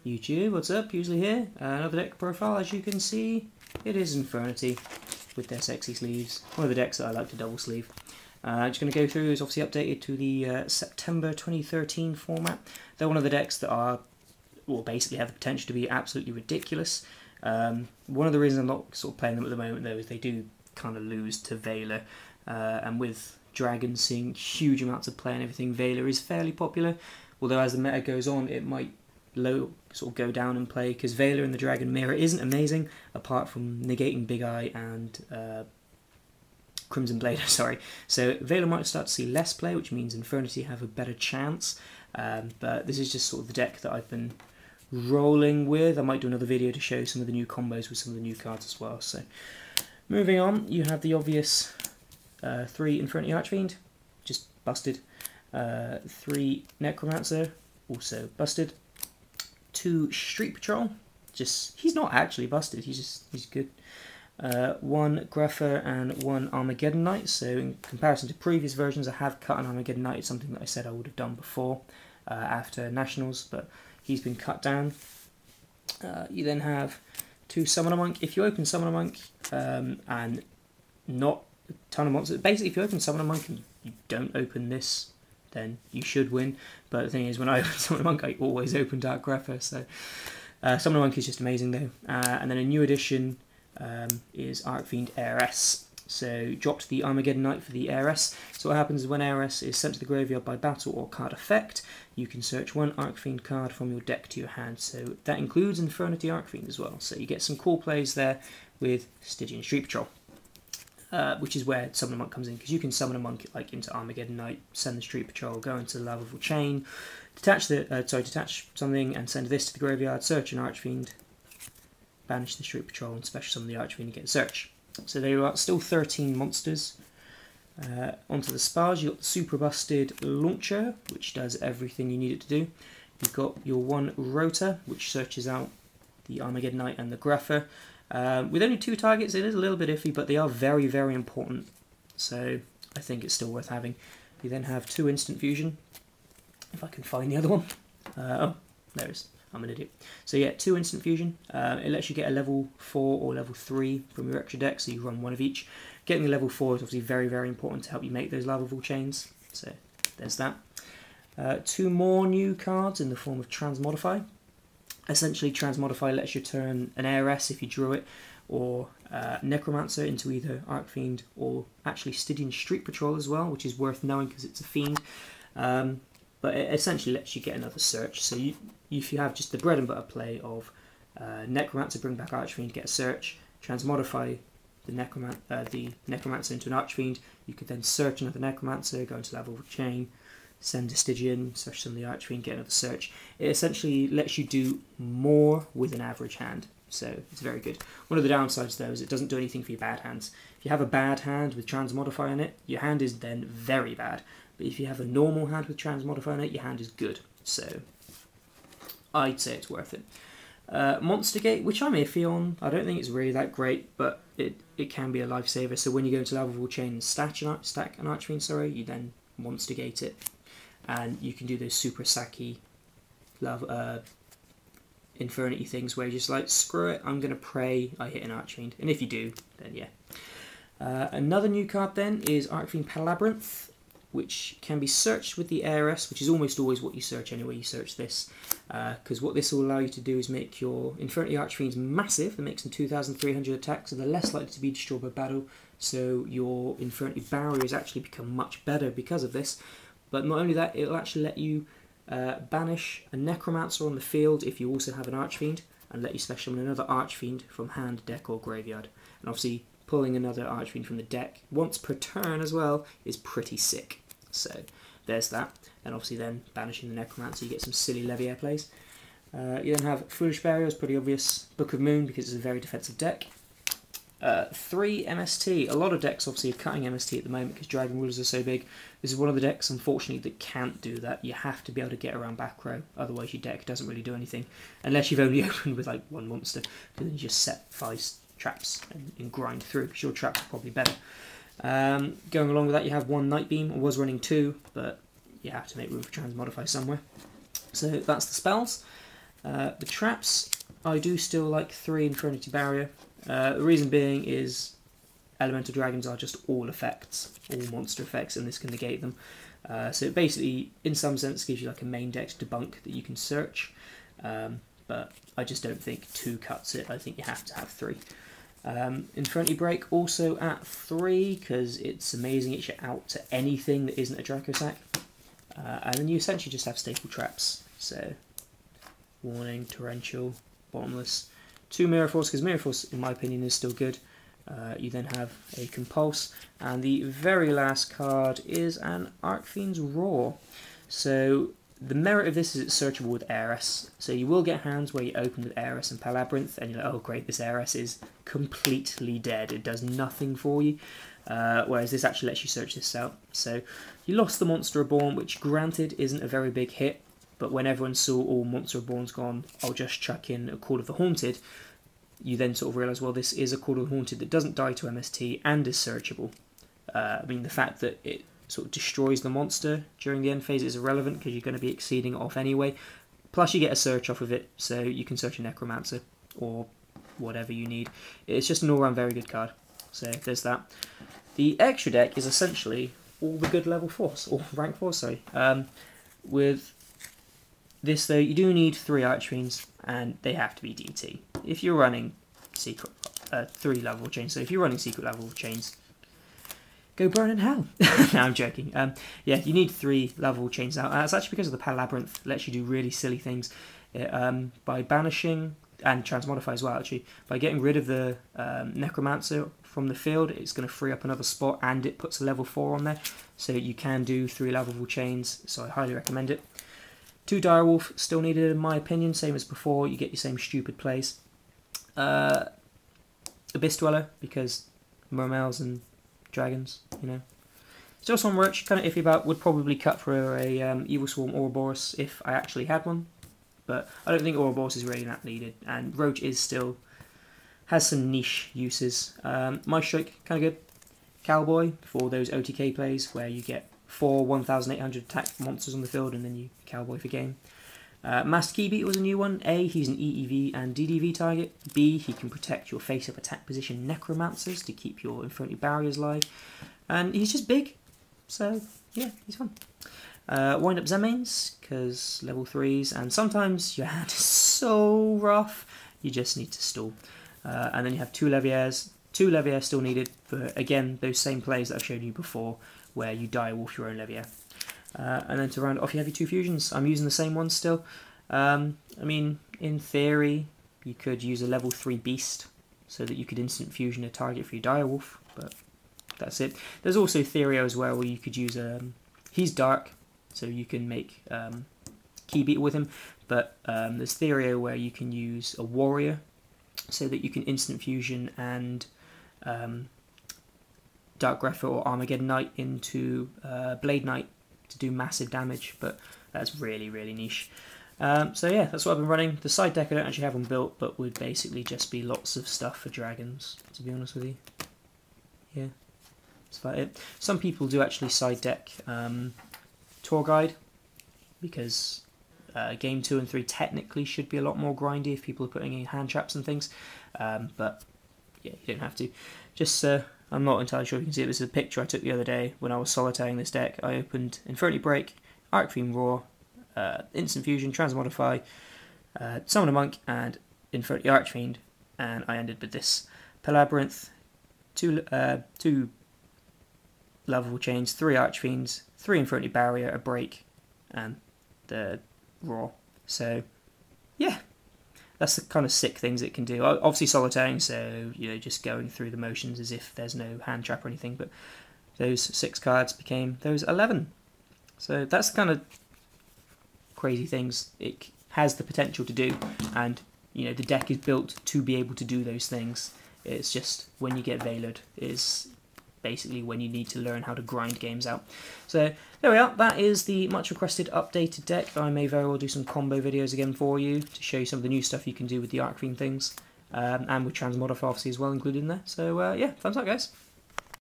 YouTube, what's up? Pewsily here. Another deck profile, as you can see, it is Infernity with their sexy sleeves. One of the decks that I like to double sleeve. I'm just going to go through is obviously updated to the September 2013 format. They're one of the decks that are, well, basically have the potential to be absolutely ridiculous. One of the reasons I'm not sort of playing them at the moment though is they do kind of lose to Veiler, and with Dragons seeing huge amounts of play and everything, Veiler is fairly popular. Although as the meta goes on, it might sort of go down in play, because Veiler in the Dragon Mirror isn't amazing, apart from negating Big Eye and Crimson Blader, sorry. So Veiler might start to see less play, which means Infernity have a better chance. But this is just sort of the deck that I've been rolling with. I might do another video to show some of the new combos with some of the new cards as well. So moving on, you have the obvious 3 Infernity Archfiend, just busted. 3 Necromancer, also busted. 2 Street Patrol, he's not actually busted, he's good. 1 Gruffer and 1 Armageddon Knight. So in comparison to previous versions, I have cut an Armageddon Knight. It's something that I said I would have done before after Nationals, but he's been cut down. You then have 2 Summoner Monk. If you open Summoner Monk and not a ton of monsters, basically if you open Summoner Monk and you don't open this, then you should win. But the thing is, when I open Summoner Monk, I always open Dark Gruffer. So Summoner Monk is just amazing though. And then a new addition is Archfiend Heiress. So dropped the Armageddon Knight for the Heiress. So what happens is when Heiress is sent to the graveyard by battle or card effect, you can search 1 Archfiend card from your deck to your hand. So that includes Infernity Archfiend as well. So you get some cool plays there with Stygian Street Patrol. Which is where Summoner Monk comes in, because you can summon a monk like into Armageddon Knight, send the Street Patrol, go into the Lavable Chain, detach something and send this to the graveyard, search an Archfiend, banish the Street Patrol and special summon the Archfiend and get a search. So there are still 13 monsters. Onto the spells, you've got the super busted Launcher, which does everything you need it to do. You've got your 1 Rotor, which searches out the Armageddon Knight and the Gruffer. With only 2 targets, it is a little bit iffy, but they are very, very important. So I think it's still worth having. You then have 2 Instant Fusion. If I can find the other one. Oh, there it is. I'm an idiot. So yeah, 2 Instant Fusion. It lets you get a level 4 or level 3 from your extra deck, so you run 1 of each. Getting the level 4 is obviously very, very important to help you make those Lavable Chains. So there's that. 2 more new cards in the form of Transmodify. Essentially, Transmodify lets you turn an Heiress if you drew it, or Necromancer into either Archfiend or actually Stygian Street Patrol as well, which is worth knowing because it's a fiend. But it essentially lets you get another search. So if you have just the bread and butter play of Necromancer, bring back Archfiend, get a search, Transmodify the Necromancer into an Archfiend, you could then search another Necromancer, go into Lavable Chain, send a Stygian, search some of the Archfiend, get another search. It essentially lets you do more with an average hand, so it's very good. One of the downsides though is it doesn't do anything for your bad hands. If you have a bad hand with Transmodify on it, your hand is then very bad. But if you have a normal hand with Transmodify on it, your hand is good. So I'd say it's worth it. Monster Gate, which I'm iffy on. I don't think it's really that great, but it can be a lifesaver. So when you go into Lavable Chain and stack an Archfiend, you then Monster Gate it. And you can do those super sacky Infernity things where you're just like, screw it, I'm going to pray I hit an Archfiend. And if you do, then yeah. Another new card then is Archfiend Palabyrinth, which can be searched with the Heiress, which is almost always what you search anyway. You search this, because what this will allow you to do is make your Infernity Archfiends massive. That makes them 2,300 attacks, so they're less likely to be destroyed by battle. So your Infernity barriers actually become much better because of this. But not only that, it'll actually let you banish a Necromancer on the field if you also have an Archfiend, and let you special summon another Archfiend from hand, deck or graveyard. And obviously pulling another Archfiend from the deck once per turn as well is pretty sick. So there's that. And obviously then banishing the Necromancer, you get some silly Leviair plays. You then have Foolish Barrier, pretty obvious. Book of Moon, because it's a very defensive deck. 3 MST. A lot of decks obviously are cutting MST at the moment because Dragon Rulers are so big. This is one of the decks, unfortunately, that can't do that. You have to be able to get around back row, otherwise your deck doesn't really do anything. Unless you've only opened with like 1 monster, because then you just set 5 traps and grind through, because your traps are probably better. Going along with that, you have 1 Night Beam. I was running 2, but you have to make room for Transmodify somewhere. So that's the spells. The traps, I do still like 3 Infernity Barrier. The reason being is Elemental Dragons are just all effects, all monster effects, and this can negate them. So it basically, in some sense, gives you like a main deck debunk that you can search, but I just don't think 2 cuts it. I think you have to have 3. Infernity Break also at 3 because it's amazing. It's your out to anything that isn't a Draco Sack, and then you essentially just have staple traps. So Warning, Torrential, Bottomless, 2 Mirror Force because Mirror Force, in my opinion, is still good. You then have a Compulse, and the very last card is an Archfiend's Roar. So the merit of this is it's searchable with Heiress. So you will get hands where you open with Heiress and Palabyrinth, and you're like, oh great, this Heiress is completely dead. It does nothing for you. Whereas this actually lets you search this out. So you lost the Monster Reborn, which granted isn't a very big hit, but when everyone saw all Monster Reborn's gone, I'll just chuck in a Call of the Haunted. You then sort of realise, well, this is a Call of the Haunted that doesn't die to MST and is searchable. I mean, the fact that it sort of destroys the monster during the end phase is irrelevant because you're going to be exceeding it off anyway. Plus you get a search off of it, so you can search a Necromancer or whatever you need. It's just an all-round very good card. So there's that. The extra deck is essentially all the good level 4s, or rank 4s, sorry. With this though, you do need 3 Archfiends, and they have to be DT. If you're running secret 3 level chains, so if you're running secret level chains, go burn in hell. No, I'm joking. Yeah, you need 3 level chains now. It's actually because of the Palabyrinth. It lets you do really silly things. By banishing, and transmodify as well actually, by getting rid of the Necromancer from the field, it's going to free up another spot, and it puts a level 4 on there. So you can do 3 level chains, so I highly recommend it. 2 Direwolf still needed in my opinion, same as before, you get your same stupid plays. Abyss Dweller, because mermaids and dragons, you know. Still some Roach, kind of iffy about, would probably cut for a Evil Swarm Ouroboros if I actually had one, but I don't think Ouroboros is really that needed, and Roach is still, has some niche uses. My Strike, kind of good. Cowboy, for those OTK plays where you get 4 1,800 attack monsters on the field and then you Cowboy for game. Master Keybeater was a new one. A, he's an EEV and DDV target. B, he can protect your face-up attack position Necromancers to keep your Infernity Barriers alive. And he's just big, so yeah, he's fun. Wind up Zemains, because level 3s, and sometimes your hand is so rough, you just need to stall. And then you have 2 Leviers. 2 Levier still needed for, again, those same plays that I've showed you before, where you direwolf your own Levier. And then to round it off, you have your 2 fusions. I'm using the same ones still. I mean, in theory, you could use a level 3 beast so that you could instant fusion a target for your direwolf, but that's it. There's also Therio as well, where you could use he's dark, so you can make Keybeater with him, but there's Therio where you can use a warrior so that you can instant fusion and Dark Grepher or Armageddon Knight into Blade Knight to do massive damage, but that's really, really niche. So yeah, that's what I've been running. The side deck I don't actually have one built, but would basically just be lots of stuff for dragons, to be honest with you. Yeah, that's about it. Some people do actually side deck Tour Guide, because game 2 and 3 technically should be a lot more grindy if people are putting in hand traps and things, but yeah, you don't have to. Just I'm not entirely sure if you can see it. This is a picture I took the other day when I was solitaring this deck. I opened Infernity Break, Archfiend Roar, Instant Fusion, Transmodify, Summon a Monk, and Infernity Archfiend, and I ended with this Palabyrinth, 2 level chains, 3 Archfiends, 3 Infernity Barrier, a Break, and the Roar. So yeah, that's the kind of sick things it can do. Obviously solitaring, so you know, just going through the motions as if there's no hand trap or anything, but those 6 cards became those 11. So that's the kind of crazy things it has the potential to do, and you know, the deck is built to be able to do those things. It's just when you get Veilered is basically when you need to learn how to grind games out. So there we are, that is the much requested updated deck. I may very well do some combo videos again for you to show you some of the new stuff you can do with the Archfiend things, and with Transmodify obviously as well included in there. So yeah, thumbs up guys.